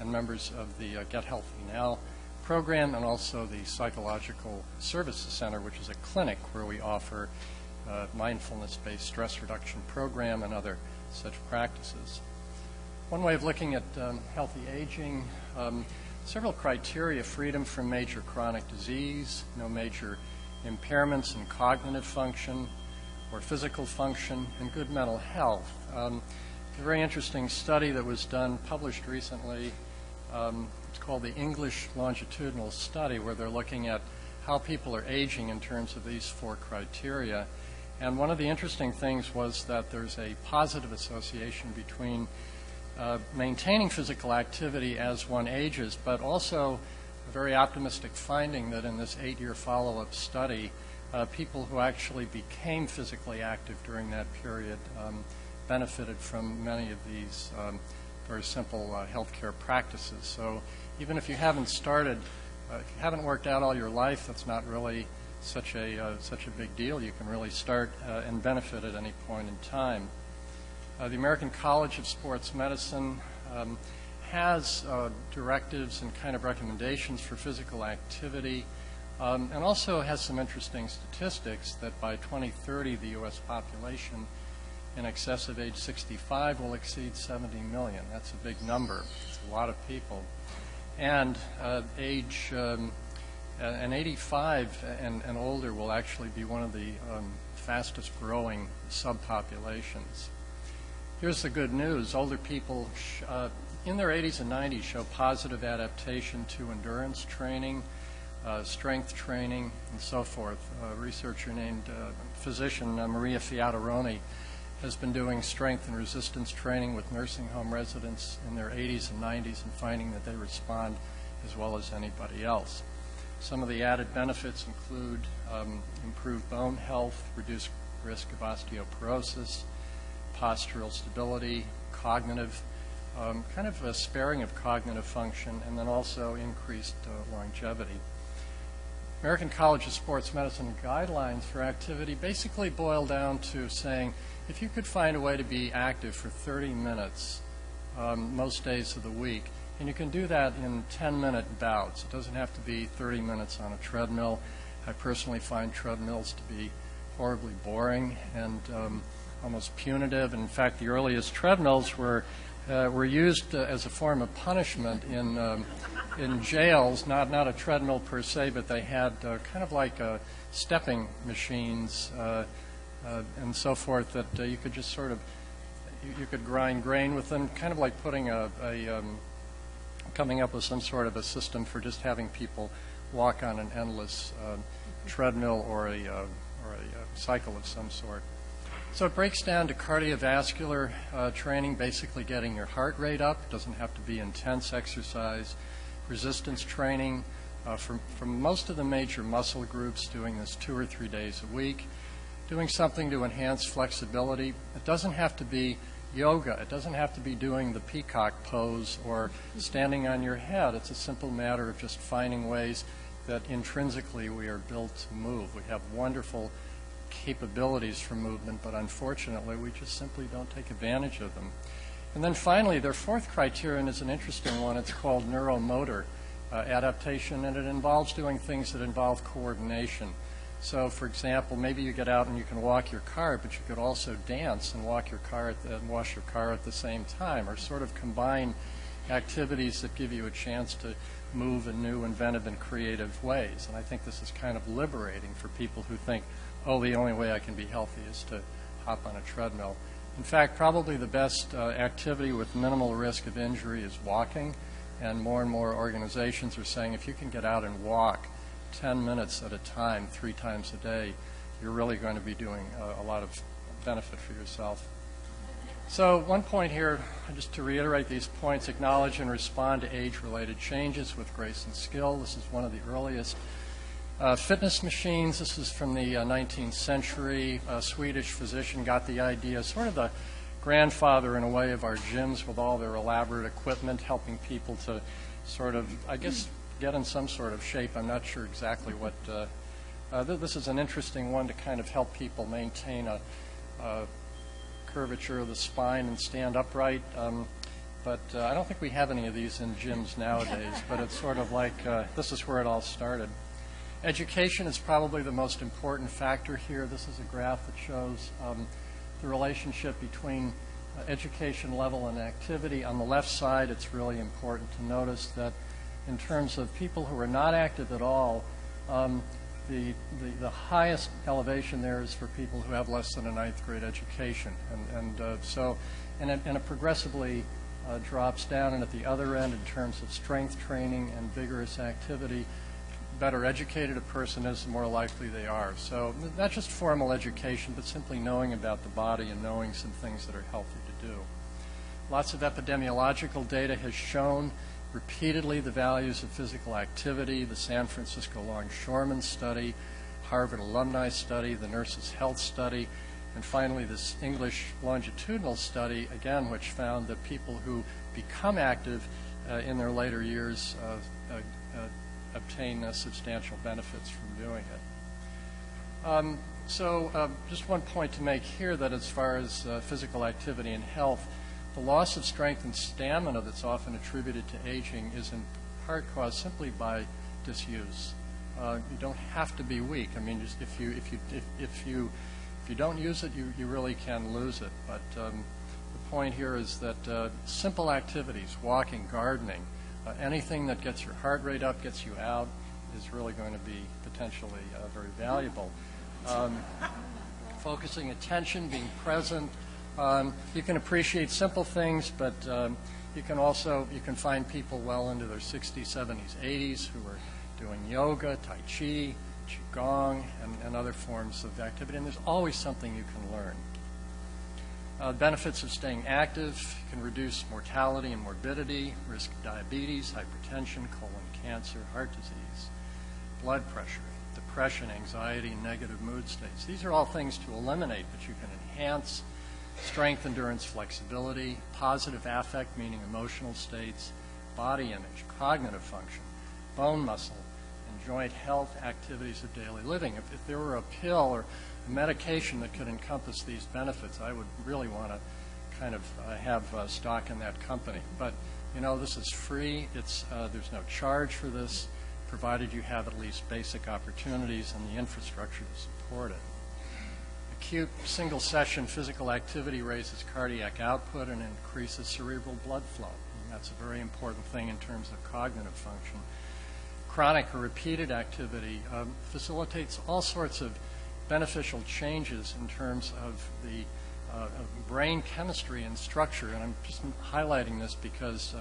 and members of the Get Healthy Now program, and also the Psychological Services Center, which is a clinic where we offer mindfulness-based stress reduction program and other such practices. One way of looking at healthy aging, several criteria: freedom from major chronic disease, no major impairments in cognitive function or physical function, and good mental health. A very interesting study that was done, published recently, it's called the English Longitudinal Study, where they're looking at how people are aging in terms of these 4 criteria. And one of the interesting things was that there's a positive association between maintaining physical activity as one ages, but also a very optimistic finding that in this 8-year follow-up study, people who actually became physically active during that period benefited from many of these very simple healthcare practices. So even if you haven't started, if you haven't worked out all your life, that's not really such a big deal. You can really start and benefit at any point in time. The American College of Sports Medicine has directives and kind of recommendations for physical activity, and also has some interesting statistics that by 2030 the U.S. population in excess of age 65 will exceed 70 million. That's a big number. It's a lot of people. And age and 85 and older will actually be one of the fastest growing subpopulations. Here's the good news. Older people in their 80s and 90s show positive adaptation to endurance training, strength training, and so forth. A researcher named physician Maria Fiataroni has been doing strength and resistance training with nursing home residents in their 80s and 90s and finding that they respond as well as anybody else. Some of the added benefits include improved bone health, reduced risk of osteoporosis, postural stability, cognitive, kind of a sparing of cognitive function, and then also increased longevity. American College of Sports Medicine guidelines for activity basically boil down to saying if you could find a way to be active for 30 minutes most days of the week, and you can do that in 10-minute bouts. It doesn't have to be 30 minutes on a treadmill. I personally find treadmills to be horribly boring and almost punitive. In fact, the earliest treadmills were used as a form of punishment in jails. Not a treadmill per se, but they had kind of like stepping machines and so forth that you could just sort of you could grind grain with them, kind of like putting coming up with some sort of a system for just having people walk on an endless treadmill or a cycle of some sort. So it breaks down to cardiovascular training, basically getting your heart rate up. It doesn't have to be intense exercise. Resistance training for most of the major muscle groups, doing this 2 or 3 days a week. Doing something to enhance flexibility. It doesn't have to be yoga. It doesn't have to be doing the peacock pose or standing on your head. It's a simple matter of just finding ways that intrinsically we are built to move. We have wonderful capabilities for movement, but unfortunately we just simply don't take advantage of them. And then finally, their 4th criterion is an interesting one. It's called neuromotor adaptation, and it involves doing things that involve coordination. So, for example, maybe you get out and you can walk your car, but you could also dance and walk your car and wash your car at the same time, or sort of combine activities that give you a chance to move in new, inventive, and creative ways. And I think this is kind of liberating for people who think, oh, the only way I can be healthy is to hop on a treadmill. In fact, probably the best activity with minimal risk of injury is walking, and more organizations are saying if you can get out and walk 10 minutes at a time, 3 times a day, you're really going to be doing a lot of benefit for yourself. So one point here, just to reiterate these points: acknowledge and respond to age-related changes with grace and skill. This is one of the earliest Fitness machines, this is from the 19th century. A Swedish physician got the idea, sort of the grandfather in a way of our gyms with all their elaborate equipment, helping people to sort of, I guess, get in some sort of shape. I'm not sure exactly what. This is an interesting one to kind of help people maintain a curvature of the spine and stand upright. But I don't think we have any of these in gyms nowadays, but it's sort of like this is where it all started. Education is probably the most important factor here. This is a graph that shows the relationship between education level and activity. On the left side, it's really important to notice that in terms of people who are not active at all, the highest elevation there is for people who have less than a 9th grade education. And it progressively drops down, and at the other end, in terms of strength training and vigorous activity, better educated a person is, the more likely they are. So not just formal education, but simply knowing about the body and knowing some things that are healthy to do. Lots of epidemiological data has shown repeatedly the values of physical activity. The San Francisco Longshoremen Study, Harvard Alumni Study, the Nurses' Health Study, and finally this English longitudinal study, again, which found that people who become active in their later years obtain substantial benefits from doing it. Just one point to make here, that as far as physical activity and health, the loss of strength and stamina that's often attributed to aging is in part caused simply by disuse. You don't have to be weak. I mean, just if you don't use it, you really can lose it. But the point here is that simple activities, walking, gardening, anything that gets your heart rate up, gets you out, is really going to be potentially very valuable. Focusing attention, being present. You can appreciate simple things, but you can find people well into their 60s, 70s, 80s who are doing yoga, tai chi, qigong, and other forms of activity, and there's always something you can learn. Benefits of staying active can reduce mortality and morbidity, risk of diabetes, hypertension, colon cancer, heart disease, blood pressure, depression, anxiety, negative mood states. These are all things to eliminate, but you can enhance strength, endurance, flexibility, positive affect, meaning emotional states, body image, cognitive function, bone muscle, and joint health, activities of daily living. If there were a pill or a medication that could encompass these benefits, I would really want to kind of have stock in that company. But, you know, this is free. There's no charge for this, provided you have at least basic opportunities and the infrastructure to support it. Acute single-session physical activity raises cardiac output and increases cerebral blood flow. And that's a very important thing in terms of cognitive function. Chronic or repeated activity facilitates all sorts of beneficial changes in terms of the brain chemistry and structure. And I'm just highlighting this because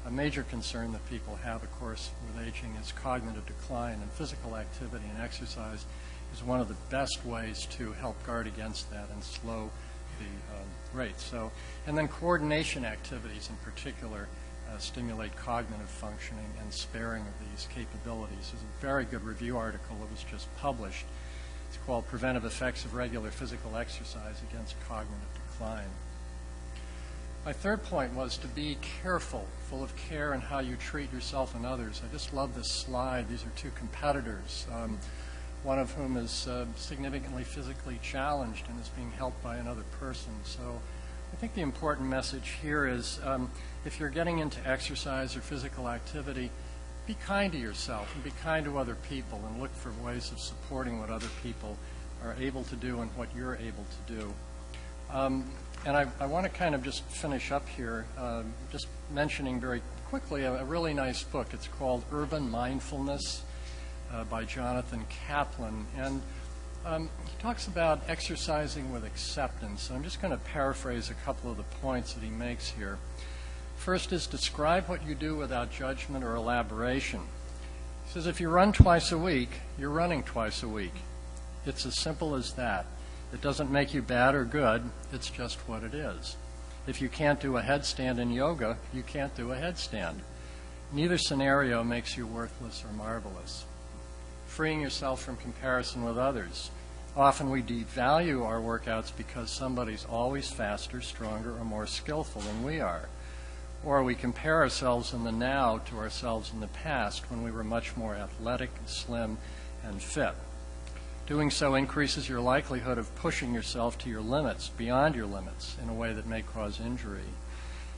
a major concern that people have, of course, with aging is cognitive decline, and physical activity and exercise is one of the best ways to help guard against that and slow the rate. So, and then coordination activities in particular stimulate cognitive functioning and sparing of these capabilities. There's a very good review article that was just published. It's called Preventive Effects of Regular Physical Exercise Against Cognitive Decline. My third point was to be careful, full of care in how you treat yourself and others. I just love this slide. These are two competitors, one of whom is significantly physically challenged and is being helped by another person. So I think the important message here is if you're getting into exercise or physical activity, be kind to yourself and be kind to other people, and look for ways of supporting what other people are able to do and what you're able to do. And I want to kind of just finish up here, just mentioning very quickly a really nice book. It's called Urban Mindfulness by Jonathan Kaplan. And he talks about exercising with acceptance. I'm just going to paraphrase a couple of the points that he makes here. First is describe what you do without judgment or elaboration. He says if you run twice a week, you're running twice a week. It's as simple as that. It doesn't make you bad or good. It's just what it is. If you can't do a headstand in yoga, you can't do a headstand. Neither scenario makes you worthless or marvelous. freeing yourself from comparison with others. Often we devalue our workouts because somebody's always faster, stronger, or more skillful than we are. Or we compare ourselves in the now to ourselves in the past when we were much more athletic, slim, and fit. Doing so increases your likelihood of pushing yourself to your limits, beyond your limits, in a way that may cause injury.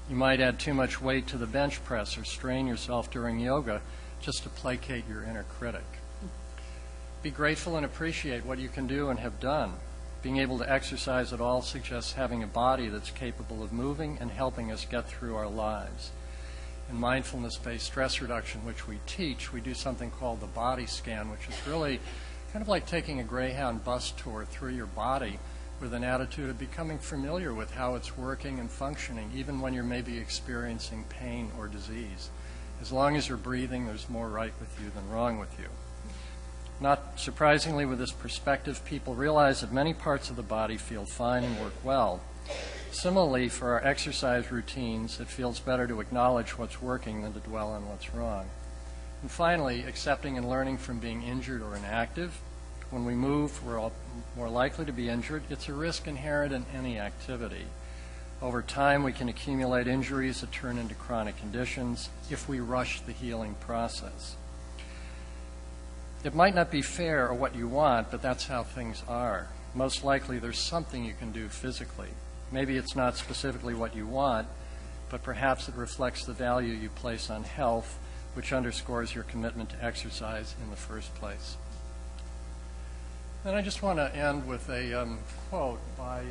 You might add too much weight to the bench press or strain yourself during yoga just to placate your inner critic. Be grateful and appreciate what you can do and have done. Being able to exercise at all suggests having a body that's capable of moving and helping us get through our lives. In mindfulness-based stress reduction, which we teach, we do something called the body scan, which is really kind of like taking a Greyhound bus tour through your body with an attitude of becoming familiar with how it's working and functioning, even when you're maybe experiencing pain or disease. As long as you're breathing, there's more right with you than wrong with you. Not surprisingly, with this perspective, people realize that many parts of the body feel fine and work well. Similarly, for our exercise routines, it feels better to acknowledge what's working than to dwell on what's wrong. And finally, accepting and learning from being injured or inactive. When we move, we're all more likely to be injured. It's a risk inherent in any activity. Over time, we can accumulate injuries that turn into chronic conditions if we rush the healing process. It might not be fair or what you want, but that's how things are. Most likely there's something you can do physically. Maybe it's not specifically what you want, but perhaps it reflects the value you place on health, which underscores your commitment to exercise in the first place. And I just want to end with a quote by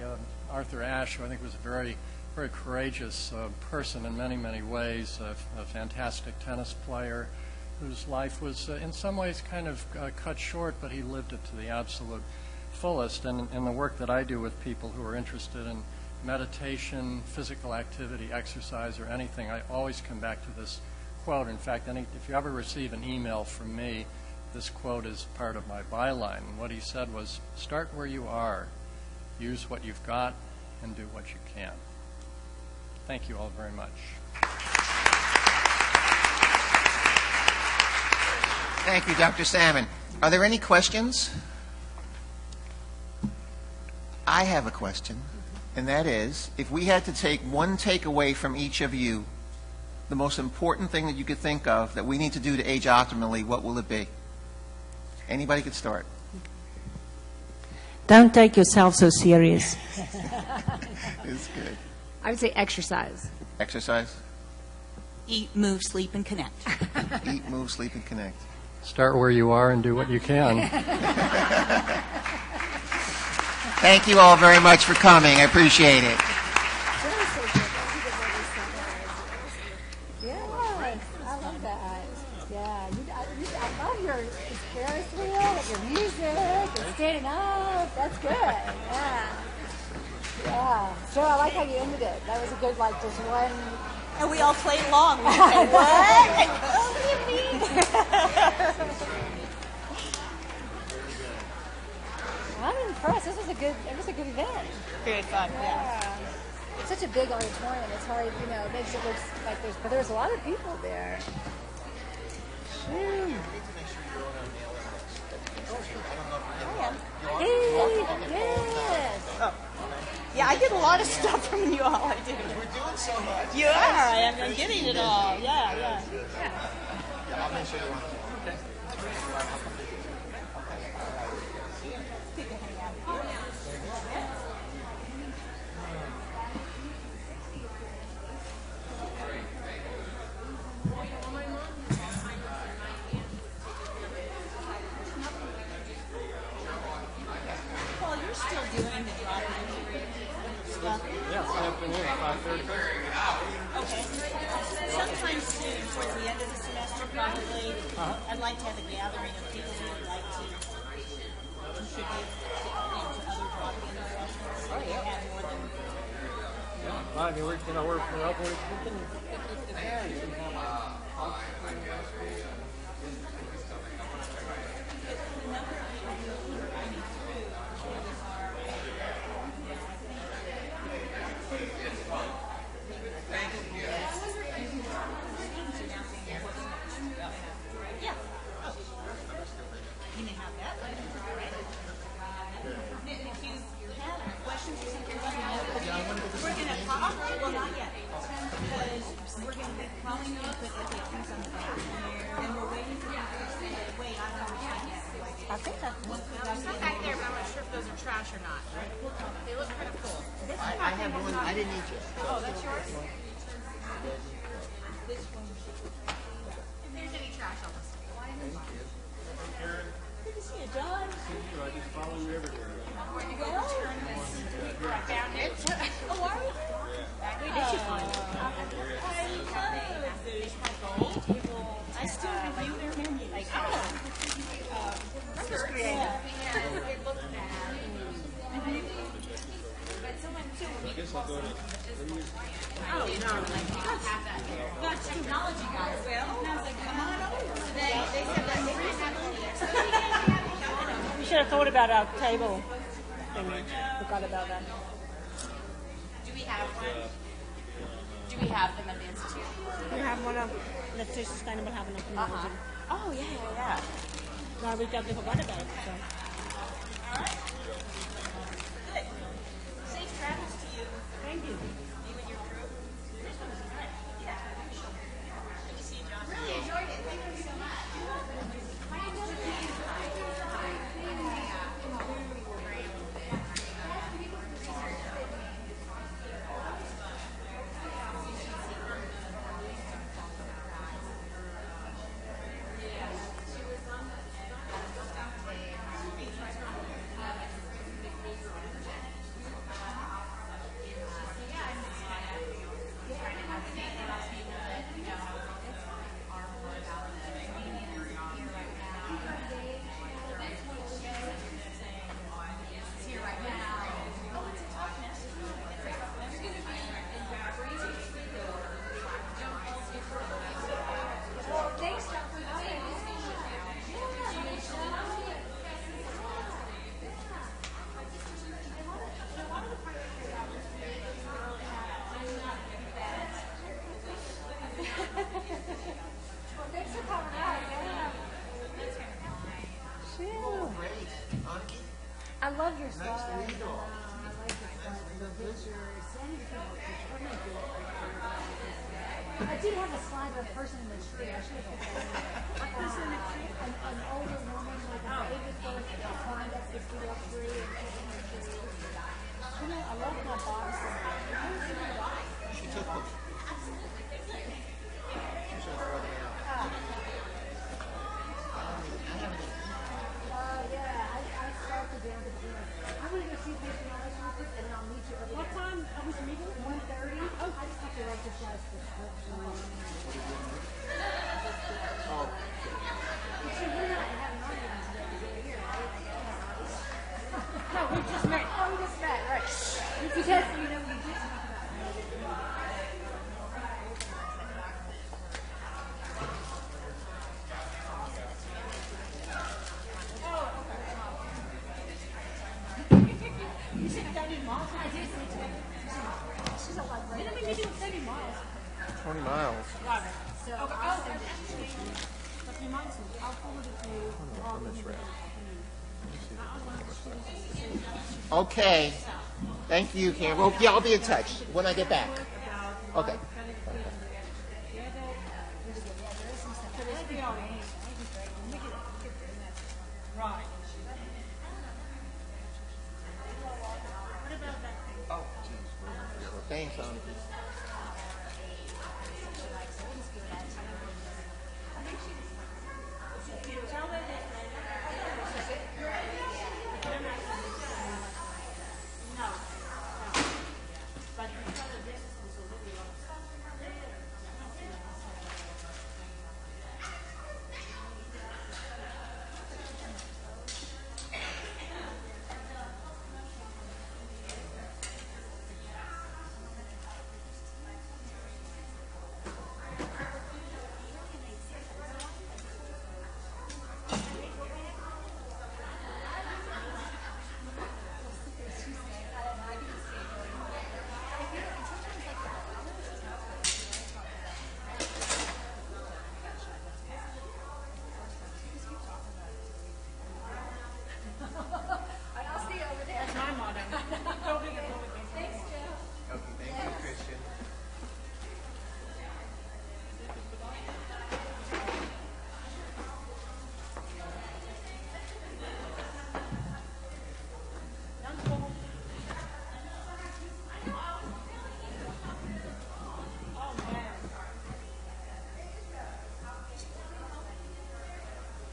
Arthur Ashe, who I think was a very, very courageous person in many, many ways, a fantastic tennis player, whose life was in some ways kind of cut short, but he lived it to the absolute fullest. And in the work that I do with people who are interested in meditation, physical activity, exercise, or anything, I always come back to this quote. In fact, if you ever receive an email from me, this quote is part of my byline. And what he said was, start where you are, use what you've got, and do what you can. Thank you all very much. Thank you, Dr. Salmon. Are there any questions? I have a question, and that is, if we had to take one takeaway from each of you, the most important thing that you could think of that we need to do to age optimally, what will it be? Anybody could start. Don't take yourself so serious. It's good. I would say exercise. Exercise? Eat, move, sleep, and connect. Eat, move, sleep, and connect. Start where you are and do what you can. Thank you all very much for coming. I appreciate it. Yeah, I love that. Yeah, I love your Ferris wheel, your music, and standing up. That's good. Yeah. Yeah. So I like how you ended it. That was a good, like, just one. And we all played along. We say, what? What do you mean? I'm impressed. It was a good event. Very fun, Yeah. It's such a big auditorium. It's hard, it makes it look like there's a lot of people there. Hey, yes. Oh. Yeah, I get a lot of stuff from you all. I do. We're doing so much. You are. I'm getting it all. Yeah. I'll make sure you want Paul, you're still doing the drop-in stuff. Yes, afternoon, 5:30. Okay. Sometime soon, towards the end of the semester, probably, I'd like to have a gathering of people who would like to contribute to other drop-in sessions. Oh, yeah. Have more than I mean, we're up. We can. We're going to pop, well, not yet, because we're going to be probably going to put the pictures on the back here, and we're waiting for people to say, wait, I don't understand that. I think that's there's some back there, but I'm not sure if those are trash or not. They look kind of cool. I have one. I didn't eat it. Oh, that's yours? If there's any trash, I'll listen. Good to see you, John. I just follow you everywhere. Where'd you go? Turn this. I found it. Oh, are you? Wait, did you find it? I still review their menu. Like, This is creative. It looks bad. But someone I guess I'll go to. oh, no. That's technology, guys. Well, and I was like, come on over. They said that they didn't have We should have thought about our table. Forgot about that. Do we have one? Do we have them at the Institute? We have one of Let's Say Sustainable Having Up in Uh-huh. Oh, yeah. No, we definitely forgot about it. So. All right. Good. Safe travels to you. Thank you. You and your crew. This one was great. Yeah. Good to see you, John. Really enjoyed it. Thank you so much. I love your slide. I like the pictures. I did have a slide of a person in the tree. I should have put that in there. A person in the tree? An older woman, like a baby girl, climbed up this little tree and put in her tree. You know, I love my box. She took them. She should throw them out. Yeah, I started down to dinner. I'm going to go see Patient Knowledge real quick, and then I'll meet you over there. What time are we meeting? 1:30. Oh, I just have to write this last prescription. Oh. See, we're not having arguments today here, right? No, we just met. Oh, we just met, right. Because, you know, we did talk about You said 30 miles? I did. She's a lot great. Didn't we do 30 miles? 20 miles. So, I'll send it to you. But remind me, I'll forward it to you. Okay. Thank you, Cam. Well, yeah, I'll be in touch when I get back. Okay. Right. Oh, geez. Thanks, Anki.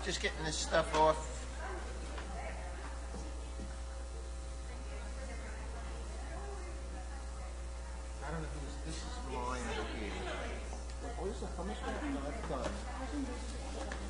Just getting this stuff off. I don't know who's, this is mine over here. Oh, this is a hummus? No, that's done.